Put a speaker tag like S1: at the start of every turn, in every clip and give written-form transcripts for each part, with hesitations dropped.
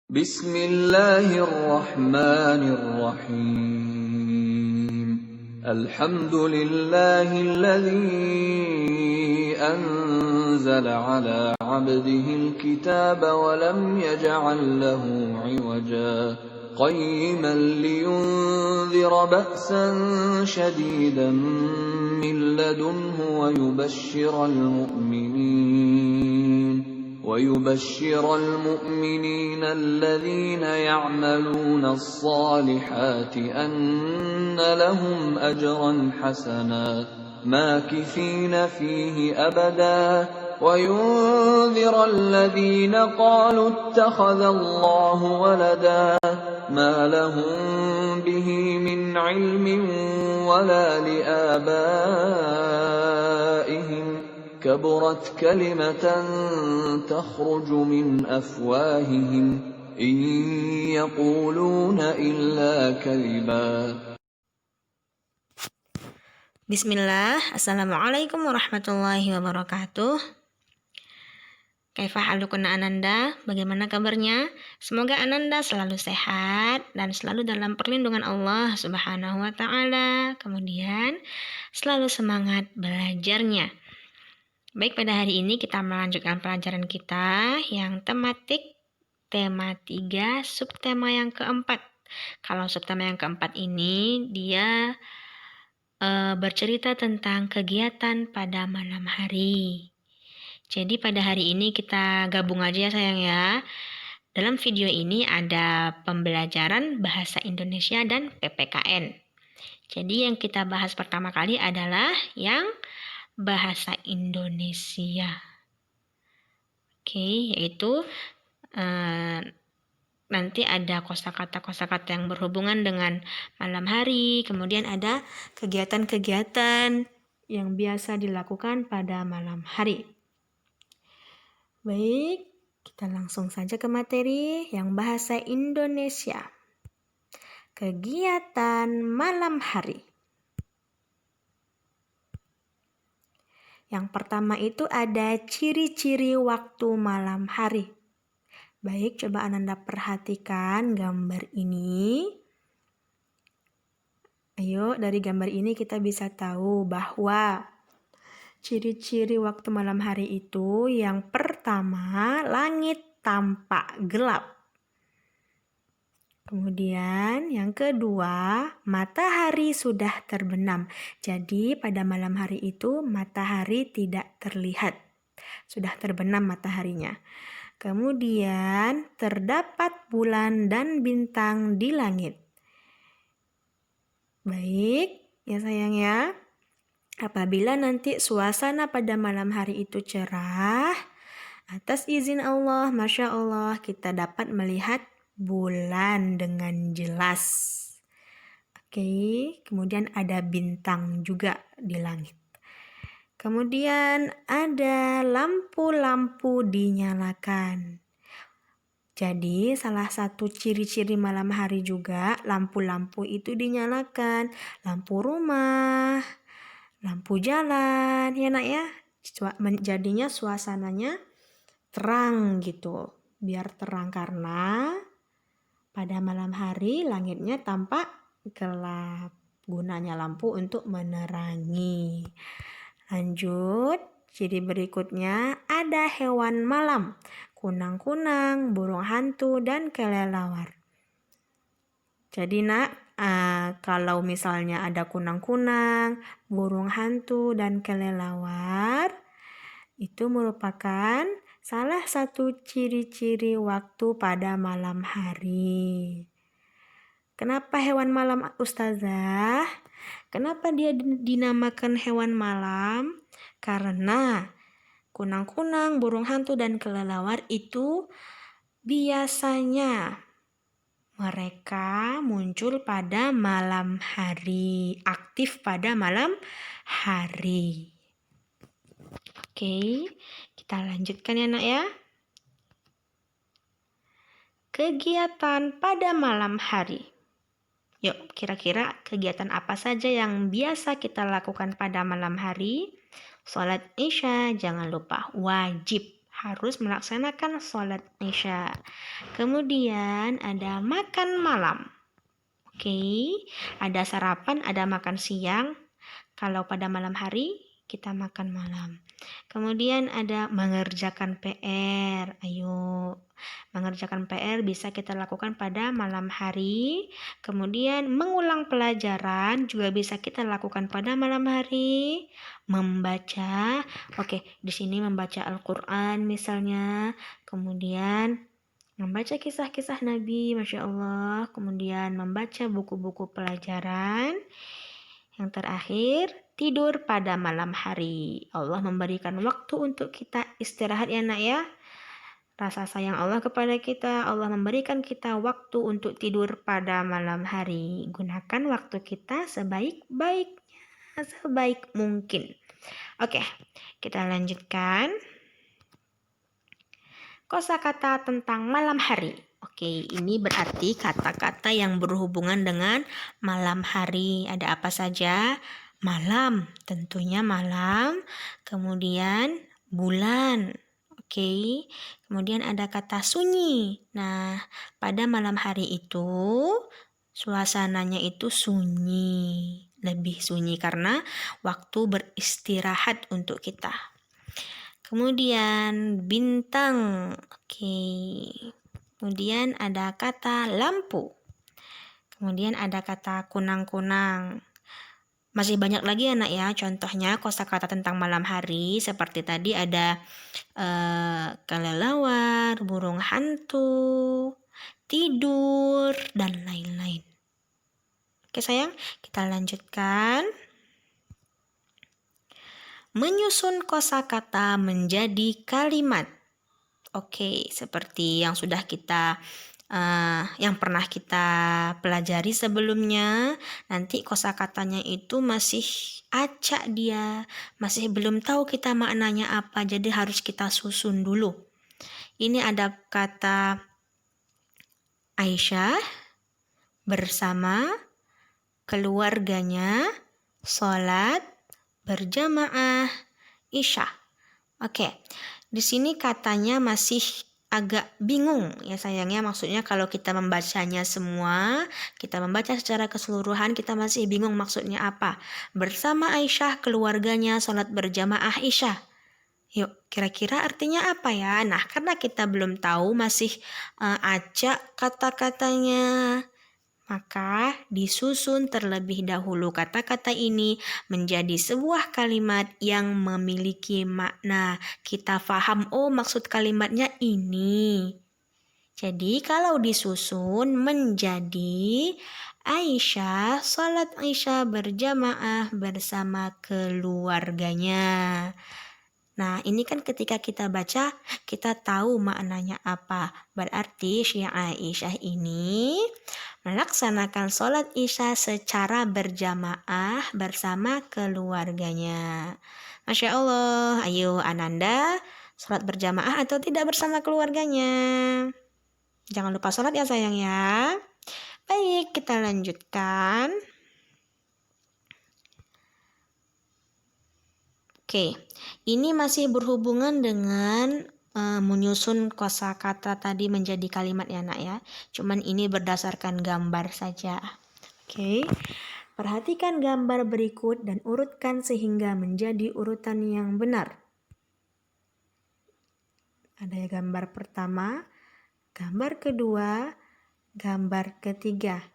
S1: Bismillahirrahmanirrahim. Alhamdulillahilladzi anzala ala 'abdihil kitaba wa lam yaj'al lahu 'iwaja qayyiman liyunzira ba'san shadidan min ladunhu wa يبشر المؤمنين الذين يعملون الصالحات أن لهم أجرا حسنا ماكثين فيه أبدا وينذر الذين قالوا اتخذ الله ولدا ما لهم به من علم ولا لآبائهم كبرت كلمة تخرج من أفواههم إن يقولون إلا كذبا.
S2: Bismillah, Assalamualaikum warahmatullahi wabarakatuh. Kaifa halukuna Ananda? Bagaimana kabarnya? Semoga Ananda selalu sehat dan selalu dalam perlindungan Allah Subhanahu wa Ta'ala. Kemudian selalu semangat belajarnya. Baik, pada hari ini kita melanjutkan pelajaran kita yang tematik tema 3, subtema yang keempat. Kalau subtema yang keempat ini dia bercerita tentang kegiatan pada malam hari. Jadi pada hari ini kita gabung aja ya sayang ya. Dalam video ini ada pembelajaran bahasa Indonesia dan PPKN. Jadi yang kita bahas pertama kali adalah yang bahasa Indonesia. Oke, yaitu nanti ada kosakata-kosakata yang berhubungan dengan malam hari, kemudian ada kegiatan-kegiatan yang biasa dilakukan pada malam hari. Baik, kita langsung saja ke materi yang bahasa Indonesia. Kegiatan malam hari. Yang pertama itu ada ciri-ciri waktu malam hari. Baik, coba Ananda perhatikan gambar ini. Ayo, dari gambar ini kita bisa tahu bahwa ciri-ciri waktu malam hari itu yang pertama, langit tampak gelap. Kemudian yang kedua, matahari sudah terbenam. Jadi pada malam hari itu matahari tidak terlihat. Sudah terbenam mataharinya. Kemudian terdapat bulan dan bintang di langit. Baik, ya sayang ya. Apabila nanti suasana pada malam hari itu cerah, atas izin Allah, Masya Allah, kita dapat melihat bulan dengan jelas. Oke, kemudian ada bintang juga di langit. Kemudian ada lampu-lampu dinyalakan. Jadi salah satu ciri-ciri malam hari juga lampu-lampu itu dinyalakan. Lampu rumah, lampu jalan, ya nak ya. Jadinya suasananya terang gitu. Biar terang karena pada malam hari langitnya tampak gelap. Gunanya lampu untuk menerangi. Lanjut, ciri berikutnya ada hewan malam. Kunang-kunang, burung hantu, dan kelelawar. Jadi nak, kalau misalnya ada kunang-kunang, burung hantu, dan kelelawar, itu merupakan salah satu ciri-ciri waktu pada malam hari. Kenapa hewan malam, Ustazah? Kenapa dia dinamakan hewan malam? Karena kunang-kunang, burung hantu, dan kelelawar itu biasanya mereka muncul pada malam hari, aktif pada malam hari. Oke, kita lanjutkan ya nak ya. Kegiatan pada malam hari. Yuk, kira-kira kegiatan apa saja yang biasa kita lakukan pada malam hari? Sholat Isya, jangan lupa, wajib harus melaksanakan sholat isya. Kemudian ada makan malam. Oke, ada sarapan, ada makan siang. Kalau pada malam hari, kita makan malam. Kemudian ada mengerjakan PR. Ayo, mengerjakan PR bisa kita lakukan pada malam hari. Kemudian mengulang pelajaran juga bisa kita lakukan pada malam hari. Membaca, oke, di sini membaca Al-Quran misalnya. Kemudian membaca kisah-kisah Nabi, Masya Allah. Kemudian membaca buku-buku pelajaran. Yang terakhir, tidur pada malam hari. Allah memberikan waktu untuk kita istirahat ya nak ya. Rasa sayang Allah kepada kita, Allah memberikan kita waktu untuk tidur pada malam hari. Gunakan waktu kita sebaik-baiknya, sebaik mungkin. Oke, kita lanjutkan. Kosakata tentang malam hari. Oke, ini berarti kata-kata yang berhubungan dengan malam hari. Ada apa saja? Malam, tentunya malam. Kemudian bulan. Oke, kemudian ada kata sunyi. Nah, pada malam hari itu suasananya itu sunyi. Lebih sunyi karena waktu beristirahat untuk kita. Kemudian bintang. Oke. Kemudian ada kata lampu. Kemudian ada kata kunang-kunang. Masih banyak lagi anak ya. Contohnya kosakata tentang malam hari seperti tadi ada kelelawar, burung hantu, tidur, dan lain-lain. Oke sayang, kita lanjutkan. Menyusun kosakata menjadi kalimat. Oke, seperti yang sudah yang pernah kita pelajari sebelumnya. Nanti kosakatanya itu masih acak dia, masih belum tahu kita maknanya apa, jadi harus kita susun dulu. Ini ada kata Aisyah bersama keluarganya sholat berjamaah isya. Oke, di sini katanya masih agak bingung ya sayangnya, maksudnya kalau kita membacanya semua, kita membaca secara keseluruhan, kita masih bingung maksudnya apa. Bersama Aisyah keluarganya sholat berjamaah isya. Yuk, kira-kira artinya apa ya? Nah, karena kita belum tahu, masih acak kata-katanya, maka disusun terlebih dahulu kata-kata ini menjadi sebuah kalimat yang memiliki makna. Kita paham, oh maksud kalimatnya ini. Jadi kalau disusun menjadi Aisyah salat Isya berjamaah bersama keluarganya. Nah, ini kan ketika kita baca, kita tahu maknanya apa. Berarti Syiah Aisyah ini melaksanakan sholat isya secara berjamaah bersama keluarganya. Masya Allah, ayo Ananda, sholat berjamaah atau tidak bersama keluarganya? Jangan lupa sholat ya sayang ya. Baik, kita lanjutkan. Oke, ini masih berhubungan dengan menyusun kosakata tadi menjadi kalimat ya nak ya. Cuman ini berdasarkan gambar saja. Oke, perhatikan gambar berikut dan urutkan sehingga menjadi urutan yang benar. Ada gambar pertama, gambar kedua, gambar ketiga.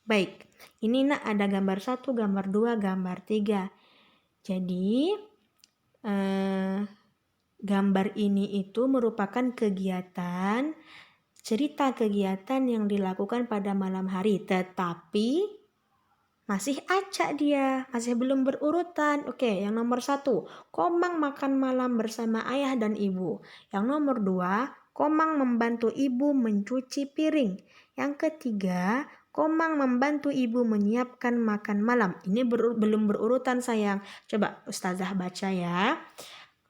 S2: Baik, ini nak ada gambar 1, gambar 2, gambar 3. Jadi gambar ini itu merupakan cerita kegiatan yang dilakukan pada malam hari, tetapi masih acak dia, masih belum berurutan. Oke, yang nomor 1, Komang makan malam bersama ayah dan ibu. Yang nomor 2, Komang membantu ibu mencuci piring. Yang ketiga, Komang membantu ibu menyiapkan makan malam. Ini belum berurutan sayang. Coba Ustazah baca ya.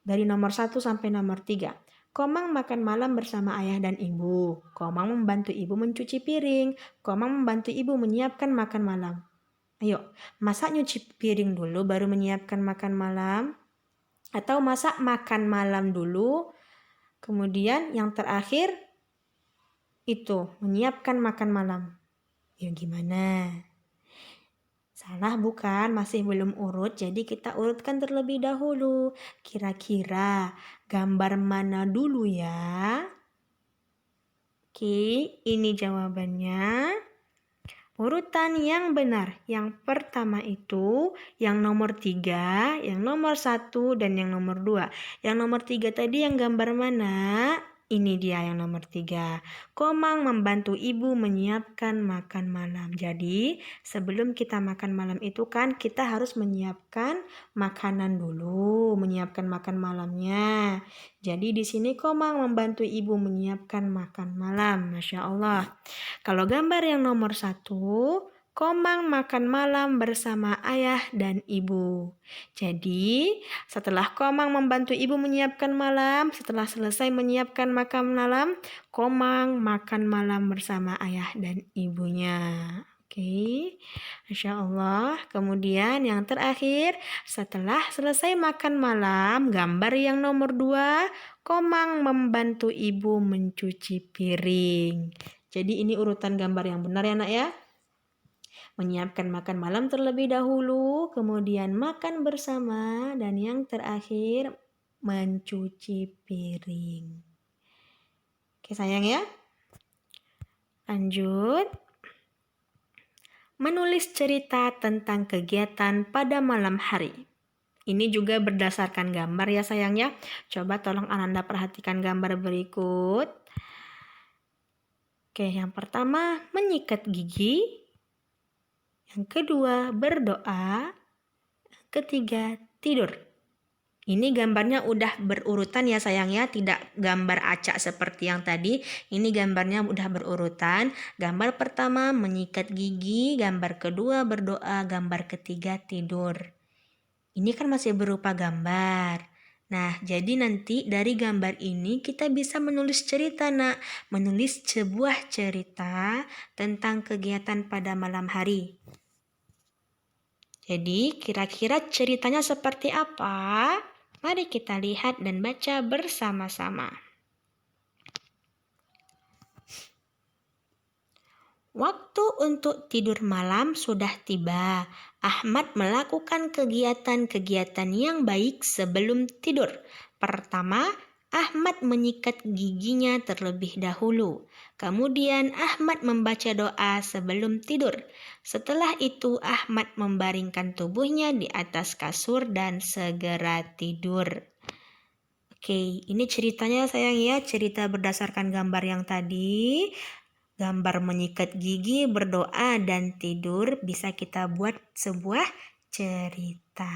S2: Dari nomor 1 sampai nomor 3. Komang makan malam bersama ayah dan ibu. Komang membantu ibu mencuci piring. Komang membantu ibu menyiapkan makan malam. Ayo, masa nyuci piring dulu baru menyiapkan makan malam? Atau masa makan malam dulu Kemudian yang terakhir itu menyiapkan makan malam. Ya gimana? Salah bukan? Masih belum urut, jadi kita urutkan terlebih dahulu. Kira-kira gambar mana dulu ya? Oke, ini jawabannya. Urutan yang benar. Yang pertama itu yang nomor 3, yang nomor 1, dan yang nomor 2. Yang nomor 3 tadi yang gambar mana? Ini dia yang nomor 3. Komang membantu ibu menyiapkan makan malam. Jadi sebelum kita makan malam itu kan kita harus menyiapkan makanan dulu, menyiapkan makan malamnya. Jadi di sini Komang membantu ibu menyiapkan makan malam. Masya Allah. Kalau gambar yang nomor 1, Komang makan malam bersama ayah dan ibu. Jadi, setelah Komang membantu ibu menyiapkan malam, setelah selesai menyiapkan makan malam, Komang makan malam bersama ayah dan ibunya. Oke, Masya Allah. Kemudian yang terakhir, setelah selesai makan malam, gambar yang nomor 2, Komang membantu ibu mencuci piring. Jadi ini urutan gambar yang benar ya nak ya. Menyiapkan makan malam terlebih dahulu, kemudian makan bersama, dan yang terakhir mencuci piring. Oke sayang ya. Lanjut. Menulis cerita tentang kegiatan pada malam hari. Ini juga berdasarkan gambar ya sayang ya. Coba tolong Ananda perhatikan gambar berikut. Oke, yang pertama menyikat gigi. Yang kedua, berdoa. Yang ketiga, tidur. Ini gambarnya udah berurutan ya sayang ya, tidak gambar acak seperti yang tadi. Ini gambarnya udah berurutan. Gambar pertama menyikat gigi, gambar kedua berdoa, gambar ketiga tidur. Ini kan masih berupa gambar. Nah, jadi nanti dari gambar ini kita bisa menulis cerita nak. Menulis sebuah cerita tentang kegiatan pada malam hari. Jadi, kira-kira ceritanya seperti apa? Mari kita lihat dan baca bersama-sama. Waktu untuk tidur malam sudah tiba. Ahmad melakukan kegiatan-kegiatan yang baik sebelum tidur. Pertama, Ahmad menyikat giginya terlebih dahulu. Kemudian Ahmad membaca doa sebelum tidur. Setelah itu Ahmad membaringkan tubuhnya di atas kasur dan segera tidur. Oke, ini ceritanya sayang ya, cerita berdasarkan gambar yang tadi. Gambar menyikat gigi, berdoa, dan tidur bisa kita buat sebuah cerita.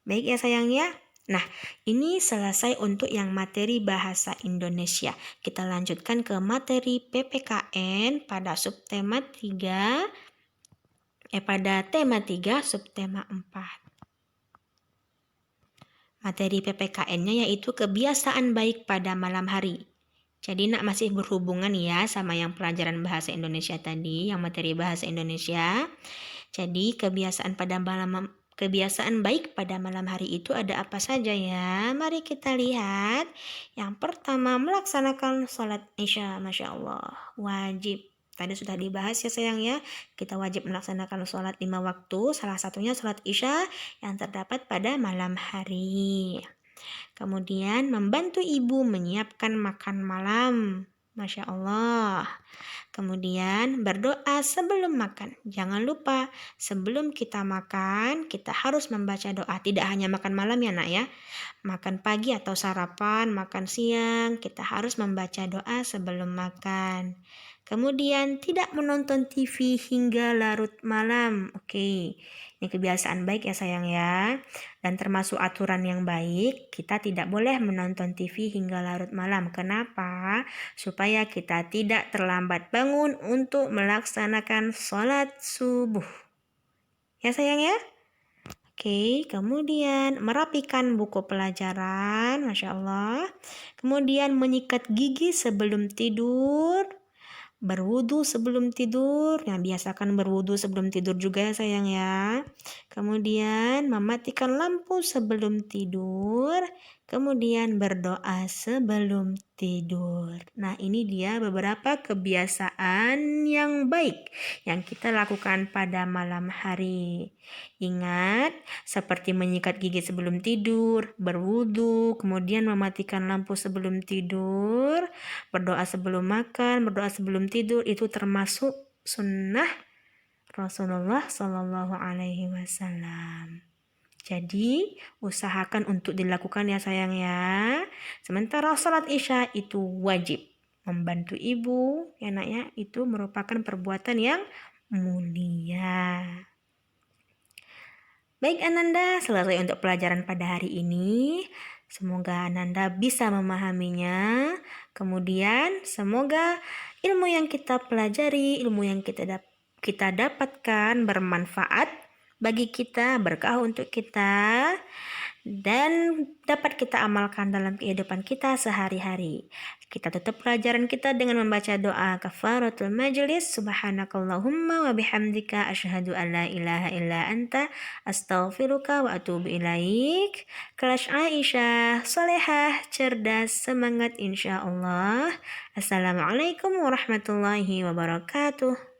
S2: Baik ya sayang ya. Nah, ini selesai untuk yang materi bahasa Indonesia. Kita lanjutkan ke materi PPKN pada subtema 3, pada tema 3 subtema 4. Materi PPKN-nya yaitu kebiasaan baik pada malam hari. Jadi nak masih berhubungan ya sama yang pelajaran bahasa Indonesia tadi, yang materi bahasa Indonesia. Jadi kebiasaan baik pada malam hari itu ada apa saja ya? Mari kita lihat. Yang pertama, melaksanakan sholat Isya. Masya Allah, wajib. Tadi sudah dibahas ya sayang ya. Kita wajib melaksanakan sholat 5 waktu. Salah satunya sholat Isya yang terdapat pada malam hari. Kemudian membantu ibu menyiapkan makan malam. Masya Allah. Kemudian berdoa sebelum makan. Jangan lupa sebelum kita makan kita harus membaca doa. Tidak hanya makan malam ya nak ya. Makan pagi atau sarapan, makan siang. Kita harus membaca doa sebelum makan. Kemudian tidak menonton TV hingga larut malam. Oke, ini kebiasaan baik ya sayang ya. Dan termasuk aturan yang baik, kita tidak boleh menonton TV hingga larut malam. Kenapa? Supaya kita tidak terlambat bangun untuk melaksanakan sholat subuh. Ya sayang ya? Oke, kemudian merapikan buku pelajaran. Masya Allah. Kemudian menyikat gigi sebelum tidur. Berwudu sebelum tidur, yang biasakan berwudu sebelum tidur juga ya sayang ya. Kemudian mematikan lampu sebelum tidur. Kemudian berdoa sebelum tidur. Nah, ini dia beberapa kebiasaan yang baik yang kita lakukan pada malam hari. Ingat, seperti menyikat gigi sebelum tidur, berwudu, kemudian mematikan lampu sebelum tidur, berdoa sebelum makan, berdoa sebelum tidur, itu termasuk sunnah Rasulullah Shallallahu Alaihi Wasallam. Jadi, usahakan untuk dilakukan ya sayang ya. Sementara sholat isya itu wajib. Membantu ibu, ya nak ya, itu merupakan perbuatan yang mulia. Baik Ananda, selesai untuk pelajaran pada hari ini. Semoga Ananda bisa memahaminya. Kemudian, semoga ilmu yang kita pelajari, ilmu yang kita dapatkan bermanfaat bagi kita, berkah untuk kita, dan dapat kita amalkan dalam kehidupan kita sehari-hari. Kita tutup pelajaran kita dengan membaca doa kafaratul majlis. Subhanakallahumma wa bihamdika asyhadu an la ilaha illa anta astaghfiruka wa atubu ilaik. Kelas Aisyah, solehah, cerdas, semangat insya Allah. Assalamualaikum warahmatullahi wabarakatuh.